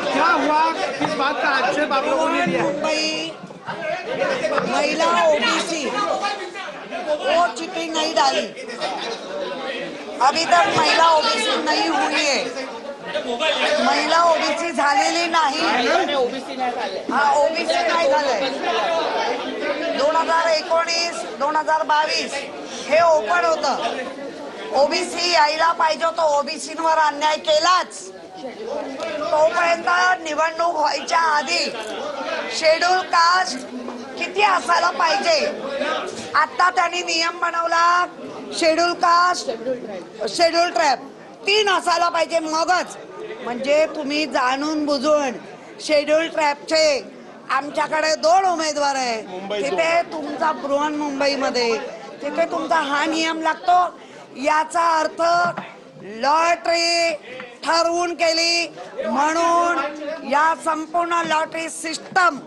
क्या हुआ, किस बात का आक्षेप आप लोगों ने लिया? मुंबई महिला ओबीसी वो चिट्ठी नहीं डाली, अभी तक महिला ओबीसी नहीं हुई है, महिला ओबीसी झालेली नाही। हा ओबीसी नाही झालंय। 2019 2022 हे ओपन होतं, ओबीसी यायला पाहिजे होतं, ओबीसींवर अन्याय केलाच। तोपर्यंत निवडणूक व्हायच्या आधी शेड्यूल कास्ट किती असायला पाहिजे, आता त्यांनी नियम बनवला शेड्यूल कास्ट शेड्यूल ट्रॅप 3 असायला पाहिजे, मगच म्हणजे तुम्ही जाणून बुजून शेड्यूल ट्रॅपचे आमच्याकडे 2 उमेदवार आहे, तिथे तुमचा बृहन्मुंबईमध्ये तिथे तुमचा हा नियम लागतो। याचा अर्थ लॉटरी ठरवून केली म्हणून या संपूर्ण लॉटरी सिस्टम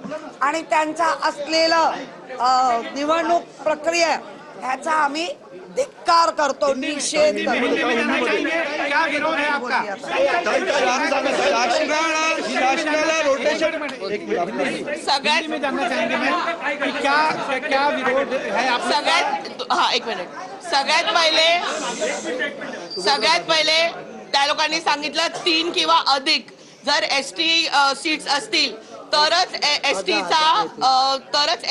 आणि त्यांचा असलेलं निवडणूक प्रक्रिया ह्याचा आम्ही धिक्कार करतो, निषेध करतो। क्या विरोध है आपका? सगळ्यात में जानना चाहेंगे मैं कि क्या विरोध है आप सगळ्यात हा एक मिनिट सगळ्यात पहिले त्या लोकांनी सांगितलं 3 किंवा अधिक जर एसटी सीट्स असतील तरच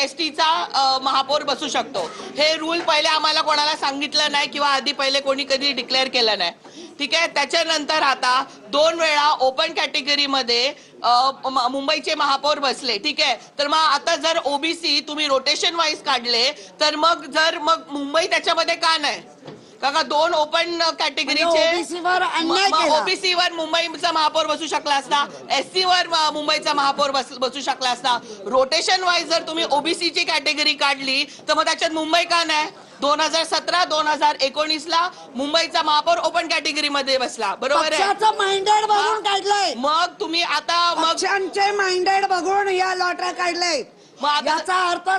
एसटीचा महापौर बसू शकतो। हे रूल पहिले आम्हाला कोणाला सांगितलं नाही किंवा आधी पहिले कोणी कधी डिक्लेअर केलं नाही, ठीक आहे। त्याच्यानंतर आता 2 वेळा ओपन कॅटेगरीमध्ये मुंबईचे महापौर बसले, ठीक आहे। तर मग आता जर ओबीसी तुम्ही रोटेशन वाईज काढले तर मग मुंबई त्याच्यामध्ये का नाही? का 2 ओपन कॅटेगरीचे ओबीसीवर मुंबईचा महापौर बसू शकला असता, एससी वर मुंबईचा महापौर बसू शकला असता। रोटेशन वाईज जर तुम्ही ओबीसीची कॅटेगरी काढली तर मग त्याच्यात मुंबई का नाही? 2017 2019 ला मुंबईचा महापौर ओपन कॅटेगरी मध्ये बसला, बरोबर आहे। पक्षाचं माइंडेड बघून काढलंय, मग तुम्ही आता पक्षांचे माइंडेड बघून या लॉटऱ्या काढलंय, मग याचा अर्थ